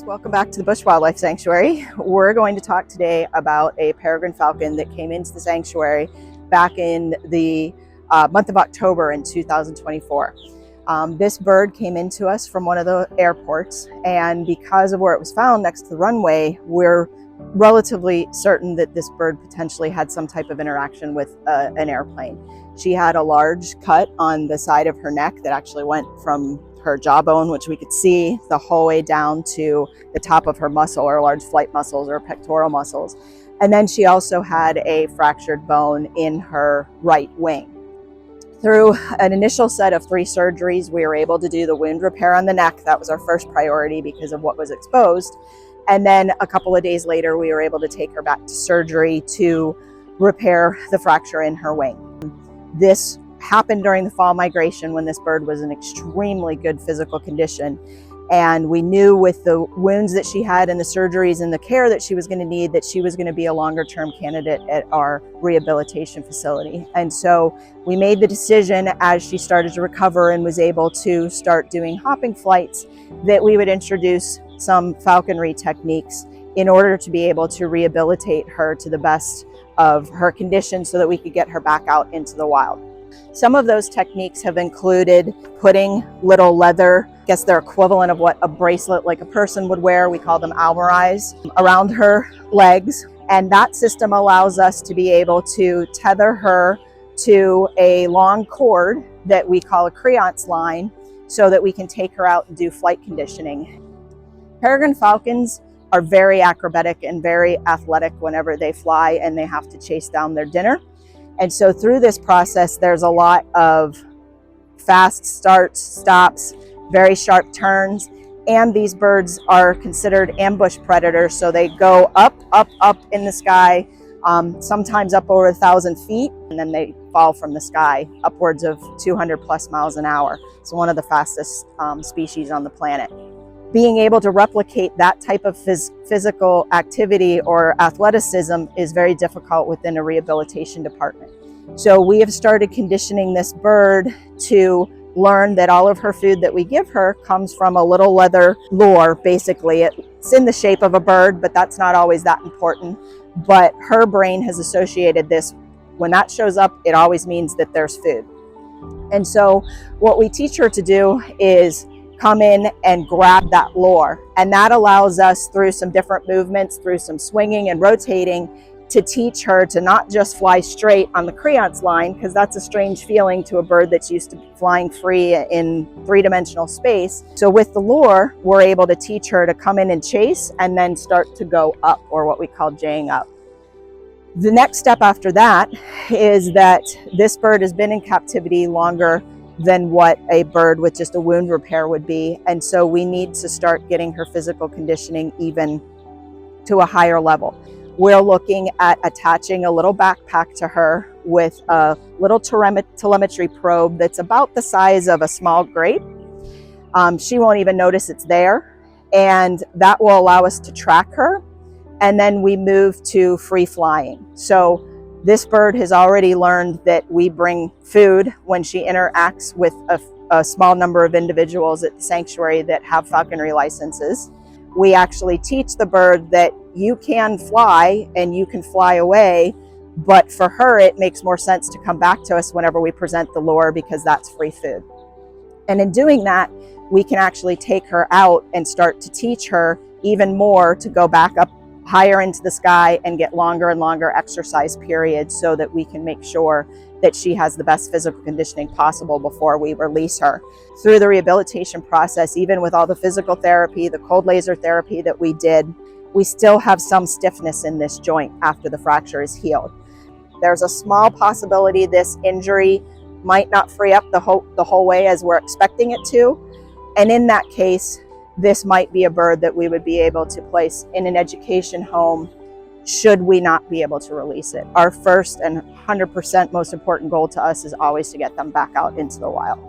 Welcome back to the Bush Wildlife Sanctuary. We're going to talk today about a peregrine falcon that came into the sanctuary back in the month of October in 2024. This bird came into us from one of the airports, and because of where it was found next to the runway, we're relatively certain that this bird potentially had some type of interaction with an airplane. She had a large cut on the side of her neck that actually went from her jawbone, which we could see, the whole way down to the top of her muscle, or large flight muscles or pectoral muscles. And then she also had a fractured bone in her right wing. Through an initial set of 3 surgeries, we were able to do the wound repair on the neck. That was our first priority because of what was exposed. And then a couple of days later, we were able to take her back to surgery to repair the fracture in her wing. This happened during the fall migration when this bird was in extremely good physical condition. And we knew with the wounds that she had and the surgeries and the care that she was going to need, that she was going to be a longer term candidate at our rehabilitation facility. And so we made the decision, as she started to recover and was able to start doing hopping flights, that we would introduce some falconry techniques in order to be able to rehabilitate her to the best of her condition so that we could get her back out into the wild. Some of those techniques have included putting little leather, I guess they're equivalent of what a bracelet like a person would wear, we call them almarais, around her legs. And that system allows us to be able to tether her to a long cord that we call a creance line so that we can take her out and do flight conditioning. Peregrine falcons are very acrobatic and very athletic whenever they fly and they have to chase down their dinner. And so through this process, there's a lot of fast starts, stops, very sharp turns, and these birds are considered ambush predators. So they go up, up, up in the sky, sometimes up over 1,000 feet, and then they fall from the sky upwards of 200 plus miles an hour. So one of the fastest species on the planet. Being able to replicate that type of physical activity or athleticism is very difficult within a rehabilitation department. So we have started conditioning this bird to learn that all of her food that we give her comes from a little leather lure. Basically, it's in the shape of a bird, but that's not always that important. But her brain has associated this. When that shows up, it always means that there's food. And so what we teach her to do is come in and grab that lure. And that allows us, through some different movements, through some swinging and rotating, to teach her to not just fly straight on the creance line, because that's a strange feeling to a bird that's used to flying free in 3-dimensional space. So with the lure, we're able to teach her to come in and chase and then start to go up, or what we call jaying up. The next step after that is that this bird has been in captivity longer than what a bird with just a wound repair would be. And so we need to start getting her physical conditioning even to a higher level. We're looking at attaching a little backpack to her with a little telemetry probe that's about the size of a small grape. She won't even notice it's there. And that will allow us to track her. And then we move to free flying. So this bird has already learned that we bring food when she interacts with a small number of individuals at the sanctuary that have falconry licenses. We actually teach the bird that you can fly and you can fly away, but for her, it makes more sense to come back to us whenever we present the lure, because that's free food. And in doing that, we can actually take her out and start to teach her even more to go back up higher into the sky and get longer and longer exercise periods so that we can make sure that she has the best physical conditioning possible before we release her. Through the rehabilitation process, even with all the physical therapy, the cold laser therapy that we did, we still have some stiffness in this joint after the fracture is healed. There's a small possibility this injury might not free up the whole way as we're expecting it to. And in that case, this might be a bird that we would be able to place in an education home should we not be able to release it. Our first and 100% most important goal to us is always to get them back out into the wild.